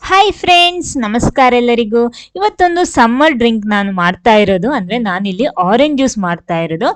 Hi friends, ನಮಸ್ಕಾರ ಎಲ್ಲರಿಗೂ. ಇವತ್ತೊಂದು ಸಮ್ಮರ್ ಡ್ರಿಂಕ್ ನಾನು ಮಾಡ್ತಾ ಇರೋದು ಅಂದರೆ ನಾನಿಲ್ಲಿ ಆರೆಂಜ್ ಜ್ಯೂಸ್ ಮಾಡ್ತಾ ಇರೋದು.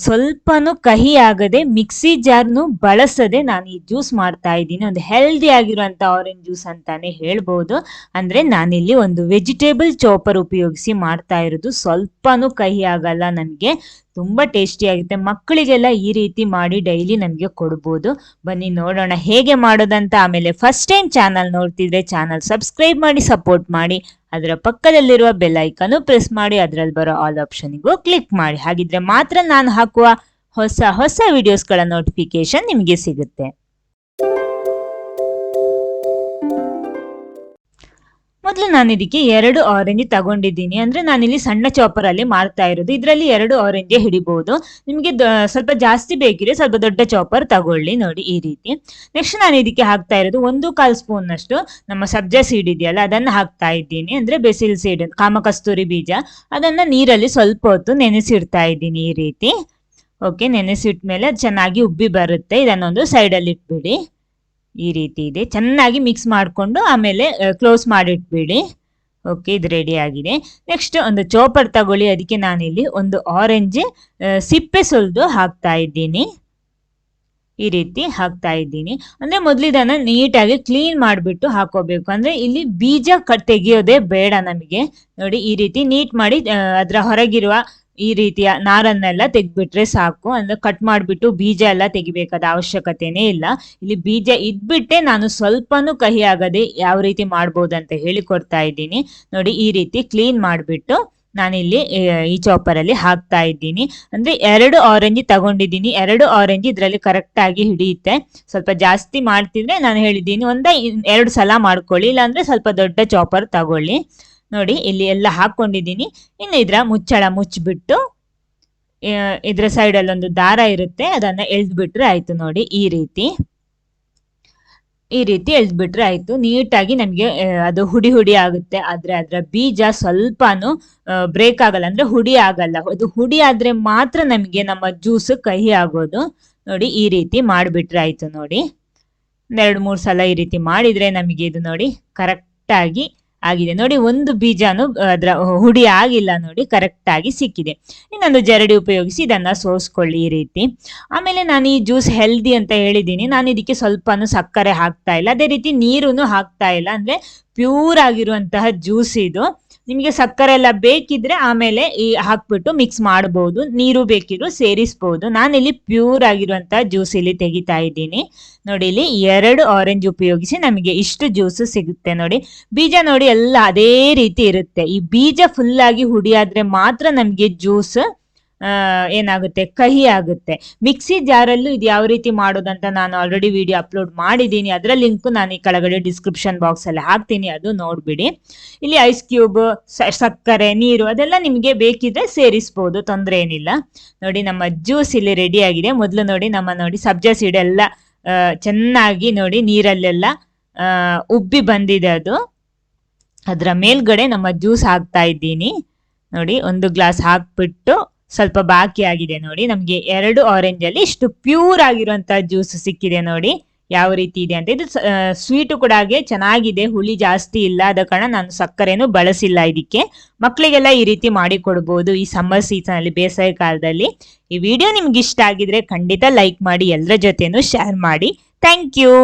ಸ್ವಲ್ಪನೂ ಕಹಿ ಆಗದೆ ಮಿಕ್ಸಿ ಜಾರ್ನು ಬಳಸದೆ ನಾನು ಈ ಜ್ಯೂಸ್ ಮಾಡ್ತಾ ಇದ್ದೀನಿ. ಒಂದು ಹೆಲ್ದಿ ಆಗಿರುವಂಥ ಆರೆಂಜ್ ಜ್ಯೂಸ್ ಅಂತಾನೆ ಹೇಳ್ಬೋದು. ಅಂದರೆ ನಾನಿಲ್ಲಿ ಒಂದು ವೆಜಿಟೇಬಲ್ ಚಾಪರ್ ಉಪಯೋಗಿಸಿ ಮಾಡ್ತಾ ಇರೋದು. ಸ್ವಲ್ಪನೂ ಕಹಿ ಆಗಲ್ಲ, ನನಗೆ ತುಂಬ ಟೇಸ್ಟಿ ಆಗುತ್ತೆ. ಮಕ್ಕಳಿಗೆಲ್ಲ ಈ ರೀತಿ ಮಾಡಿ ಡೈಲಿ ನಮಗೆ ಕೊಡ್ಬೋದು. ಬನ್ನಿ ನೋಡೋಣ ಹೇಗೆ ಮಾಡೋದಂತ. ಆಮೇಲೆ ಫಸ್ಟ್ ಟೈಮ್ ಚಾನಲ್ ನೋಡ್ತಿದ್ರೆ ಚಾನಲ್ ಸಬ್ಸ್ಕ್ರೈಬ್ ಮಾಡಿ ಸಪೋರ್ಟ್ ಮಾಡಿ. ಅದರ ಪಕ್ಕದಲ್ಲಿರುವ ಬೆಲ್ ಐಕನ್ ಪ್ರೆಸ್ ಮಾಡಿ, ಅದರಲ್ಲಿ ಬರೋ ಆಲ್ ಆಪ್ಷನ್ಗೂ ಕ್ಲಿಕ್ ಮಾಡಿ. ಹಾಗಿದ್ರೆ ಮಾತ್ರ ನಾನು ಹಾಕುವ ಹೊಸ ಹೊಸ ವಿಡಿಯೋಸ್ಗಳ ನೋಟಿಫಿಕೇಶನ್ ನಿಮಗೆ ಸಿಗುತ್ತೆ. ಮೊದಲು ನಾನು ಇದಕ್ಕೆ 2 ಆರೆಂಜ್ ತಗೊಂಡಿದ್ದೀನಿ. ಅಂದರೆ ನಾನಿಲ್ಲಿ ಸಣ್ಣ ಚಾಪರಲ್ಲಿ ಮಾಡ್ತಾ ಇರೋದು. ಇದರಲ್ಲಿ 2 ಆರೆಂಜೇ ಹಿಡಿಬಹುದು. ನಿಮಗೆ ಸ್ವಲ್ಪ ಜಾಸ್ತಿ ಬೇಕಿದ್ರೆ ಸ್ವಲ್ಪ ದೊಡ್ಡ ಚಾಪರ್ ತಗೊಳ್ಳಿ. ನೋಡಿ ಈ ರೀತಿ. ನೆಕ್ಸ್ಟ್ ನಾನು ಇದಕ್ಕೆ ಹಾಕ್ತಾ ಇರೋದು 1/4 ಸ್ಪೂನ್ನಷ್ಟು ನಮ್ಮ ಸಬ್ಜಾ ಸೀಡ್ ಇದೆಯಲ್ಲ, ಅದನ್ನು ಹಾಕ್ತಾ ಇದ್ದೀನಿ. ಅಂದರೆ ಬೆಸಿಲ್ ಸೀಡ್, ಕಾಮಕಸ್ತೂರಿ ಬೀಜ, ಅದನ್ನು ನೀರಲ್ಲಿ ಸ್ವಲ್ಪ ಹೊತ್ತು ನೆನೆಸಿಡ್ತಾ ಇದ್ದೀನಿ ಈ ರೀತಿ. ಓಕೆ, ನೆನೆಸಿಟ್ಟ ಮೇಲೆ ಅದು ಚೆನ್ನಾಗಿ ಉಬ್ಬಿ ಬರುತ್ತೆ. ಇದನ್ನೊಂದು ಸೈಡಲ್ಲಿ ಇಟ್ಬಿಡಿ. ಈ ರೀತಿ ಇದೆ. ಚೆನ್ನಾಗಿ ಮಿಕ್ಸ್ ಮಾಡಿಕೊಂಡು ಆಮೇಲೆ ಕ್ಲೋಸ್ ಮಾಡಿಟ್ಬಿಡಿ. ಓಕೆ, ಇದು ರೆಡಿ ಆಗಿದೆ. ನೆಕ್ಸ್ಟ್ ಒಂದು ಚಾಪರ್ ತಗೊಳ್ಳಿ. ಅದಕ್ಕೆ ನಾನಿಲ್ಲಿ ಒಂದು ಆರೆಂಜ್ ಸಿಪ್ಪೆ ಸುಲಿದು ಹಾಕ್ತಾ ಇದ್ದೀನಿ. ಈ ರೀತಿ ಹಾಕ್ತಾ ಇದ್ದೀನಿ. ಅಂದರೆ ಮೊದಲು ಇದನ್ನು ನೀಟಾಗಿ ಕ್ಲೀನ್ ಮಾಡಿಬಿಟ್ಟು ಹಾಕೋಬೇಕು. ಅಂದರೆ ಇಲ್ಲಿ ಬೀಜ ತೆಗೆಯೋದೇ ಬೇಡ ನಮಗೆ. ನೋಡಿ ಈ ರೀತಿ ನೀಟ್ ಮಾಡಿ ಅದರ ಹೊರಗಿರುವ ಈ ರೀತಿಯ ನಾರನ್ನೆಲ್ಲ ತೆಗ್ಬಿಟ್ರೆ ಸಾಕು. ಅಂದ್ರೆ ಕಟ್ ಮಾಡಿಬಿಟ್ಟು ಬೀಜ ಎಲ್ಲ ತೆಗಿಬೇಕಾದ ಅವಶ್ಯಕತೆನೇ ಇಲ್ಲ. ಇಲ್ಲಿ ಬೀಜ ಇದ್ಬಿಟ್ಟೆ ನಾನು ಸ್ವಲ್ಪನೂ ಕಹಿ ಆಗದೆ ಯಾವ ರೀತಿ ಮಾಡ್ಬೋದು ಅಂತ ಹೇಳಿಕೊಡ್ತಾ ಇದ್ದೀನಿ. ನೋಡಿ ಈ ರೀತಿ ಕ್ಲೀನ್ ಮಾಡಿಬಿಟ್ಟು ನಾನಿಲ್ಲಿ ಈ ಚಾಪರಲ್ಲಿ ಹಾಕ್ತಾ ಇದ್ದೀನಿ. ಅಂದರೆ 2 ಆರೆಂಜ್ ತಗೊಂಡಿದ್ದೀನಿ. 2 ಆರೆಂಜ್ ಇದರಲ್ಲಿ ಕರೆಕ್ಟಾಗಿ ಹಿಡಿಯುತ್ತೆ. ಸ್ವಲ್ಪ ಜಾಸ್ತಿ ಮಾಡ್ತಿದ್ರೆ ನಾನು ಹೇಳಿದ್ದೀನಿ 2 ಸಲ ಮಾಡ್ಕೊಳ್ಳಿ, ಇಲ್ಲಾಂದರೆ ಸ್ವಲ್ಪ ದೊಡ್ಡ ಚಾಪರ್ ತಗೊಳ್ಳಿ. ನೋಡಿ ಇಲ್ಲಿ ಎಲ್ಲ ಹಾಕ್ಕೊಂಡಿದ್ದೀನಿ. ಇನ್ನು ಇದರ ಮುಚ್ಚಳ ಮುಚ್ಚಿಬಿಟ್ಟು ಇದರ ಸೈಡಲ್ಲಿ ಒಂದು ದಾರ ಇರುತ್ತೆ, ಅದನ್ನು ಎಳೆದ್ಬಿಟ್ರೆ ಆಯಿತು. ನೋಡಿ ಈ ರೀತಿ ಎಳೆದ್ಬಿಟ್ರೆ ಆಯಿತು. ನೀಟಾಗಿ ನಮಗೆ ಅದು ಹುಡಿ ಆಗುತ್ತೆ. ಆದರೆ ಅದರ ಬೀಜ ಸ್ವಲ್ಪನೂ ಬ್ರೇಕ್ ಆಗಲ್ಲ, ಅಂದರೆ ಹುಡಿ ಆಗಲ್ಲ. ಅದು ಹುಡಿ ಆದರೆ ಮಾತ್ರ ನಮಗೆ ನಮ್ಮ ಜ್ಯೂಸ್ ಕಹಿ ಆಗೋದು. ನೋಡಿ ಈ ರೀತಿ ಮಾಡಿಬಿಟ್ರೆ ಆಯಿತು. ನೋಡಿ 2-3 ಸಲ ಈ ರೀತಿ ಮಾಡಿದರೆ ನಮಗೆ ಇದು ನೋಡಿ ಕರೆಕ್ಟಾಗಿ ಆಗಿದೆ. ನೋಡಿ ಒಂದು ಬೀಜನೂ ಅದರ ಹುಡಿ ಆಗಿಲ್ಲ. ನೋಡಿ ಕರೆಕ್ಟಾಗಿ ಸಿಕ್ಕಿದೆ. ಇನ್ನೊಂದು ಜರಡಿ ಉಪಯೋಗಿಸಿ ಇದನ್ನು ಸೋಸ್ಕೊಳ್ಳಿ ಈ ರೀತಿ. ಆಮೇಲೆ ನಾನು ಈ ಜ್ಯೂಸ್ ಹೆಲ್ದಿ ಅಂತ ಹೇಳಿದ್ದೀನಿ. ನಾನು ಇದಕ್ಕೆ ಸ್ವಲ್ಪನೂ ಸಕ್ಕರೆ ಹಾಕ್ತಾ ಇಲ್ಲ, ಅದೇ ರೀತಿ ನೀರೂ ಹಾಕ್ತಾ ಇಲ್ಲ. ಅಂದರೆ ಪ್ಯೂರ್ ಆಗಿರುವಂತಹ ಜ್ಯೂಸ್ ಇದು. ನಿಮಗೆ ಸಕ್ಕರೆ ಎಲ್ಲ ಬೇಕಿದ್ರೆ ಆಮೇಲೆ ಹಾಕ್ಬಿಟ್ಟು ಮಿಕ್ಸ್ ಮಾಡ್ಬೋದು, ನೀರು ಬೇಕಿದ್ರು ಸೇರಿಸ್ಬೋದು. ನಾನಿಲ್ಲಿ ಪ್ಯೂರ್ ಆಗಿರುವಂತಹ ಜ್ಯೂಸ್ ಇಲ್ಲಿ ತೆಗಿತಾ ಇದ್ದೀನಿ. ನೋಡಿ ಇಲ್ಲಿ 2 ಆರೆಂಜ್ ಉಪಯೋಗಿಸಿ ನಮಗೆ ಇಷ್ಟು ಜ್ಯೂಸ್ ಸಿಗುತ್ತೆ. ನೋಡಿ ಬೀಜ ನೋಡಿ ಎಲ್ಲ ಅದೇ ರೀತಿ ಇರುತ್ತೆ. ಈ ಬೀಜ ಫುಲ್ ಆಗಿ ಹುಡಿಯಾದ್ರೆ ಮಾತ್ರ ನಮಗೆ ಜ್ಯೂಸ್ ಏನಾಗುತ್ತೆ, ಕಹಿ ಆಗುತ್ತೆ. ಮಿಕ್ಸಿ ಜಾರಲ್ಲೂ ಇದು ಯಾವ ರೀತಿ ಮಾಡೋದಂತ ನಾನು ಆಲ್ರೆಡಿ ವಿಡಿಯೋ ಅಪ್ಲೋಡ್ ಮಾಡಿದ್ದೀನಿ. ಅದರ ಲಿಂಕು ನಾನು ಈ ಕೆಳಗಡೆ ಡಿಸ್ಕ್ರಿಪ್ಷನ್ ಬಾಕ್ಸಲ್ಲಿ ಹಾಕ್ತೀನಿ, ಅದು ನೋಡಿಬಿಡಿ. ಇಲ್ಲಿ ಐಸ್ ಕ್ಯೂಬ್, ಸಕ್ಕರೆ, ನೀರು ಅದೆಲ್ಲ ನಿಮಗೆ ಬೇಕಿದ್ರೆ ಸೇರಿಸ್ಬೋದು, ತೊಂದರೆ ಏನಿಲ್ಲ. ನೋಡಿ ನಮ್ಮ ಜ್ಯೂಸ್ ಇಲ್ಲಿ ರೆಡಿ ಆಗಿದೆ. ಮೊದಲು ನೋಡಿ ಸಬ್ಜಾ ಸೀಡ್ ಎಲ್ಲ ಚೆನ್ನಾಗಿ ನೋಡಿ ನೀರಲ್ಲೆಲ್ಲ ಉಬ್ಬಿ ಬಂದಿದೆ. ಅದು ಅದರ ಮೇಲ್ಗಡೆ ನಮ್ಮ ಜ್ಯೂಸ್ ಹಾಕ್ತಾ ಇದ್ದೀನಿ. ನೋಡಿ 1 ಗ್ಲಾಸ್ ಹಾಕ್ಬಿಟ್ಟು ಸ್ವಲ್ಪ ಬಾಕಿ ಆಗಿದೆ. ನೋಡಿ ನಮಗೆ 2 ಆರೆಂಜಲ್ಲಿ ಇಷ್ಟು ಪ್ಯೂರ್ ಆಗಿರುವಂಥ ಜ್ಯೂಸ್ ಸಿಕ್ಕಿದೆ. ನೋಡಿ ಯಾವ ರೀತಿ ಇದೆ ಅಂತ. ಇದು ಸ್ವೀಟು ಕೂಡ ಹಾಗೆ ಚೆನ್ನಾಗಿದೆ, ಹುಳಿ ಜಾಸ್ತಿ ಇಲ್ಲ. ಆದ ಕಾರಣ ನಾನು ಸಕ್ಕರೆನೂ ಬಳಸಿಲ್ಲ ಇದಕ್ಕೆ. ಮಕ್ಕಳಿಗೆಲ್ಲ ಈ ರೀತಿ ಮಾಡಿ ಕೊಡ್ಬೋದು ಈ ಸಮ್ಮರ್ ಸೀಸನಲ್ಲಿ, ಬೇಸಿಗೆ ಕಾಲದಲ್ಲಿ. ಈ ವಿಡಿಯೋ ನಿಮ್ಗೆ ಇಷ್ಟ ಆಗಿದ್ರೆ ಖಂಡಿತ ಲೈಕ್ ಮಾಡಿ, ಎಲ್ಲರ ಜೊತೆನೂ ಶೇರ್ ಮಾಡಿ. Thank you.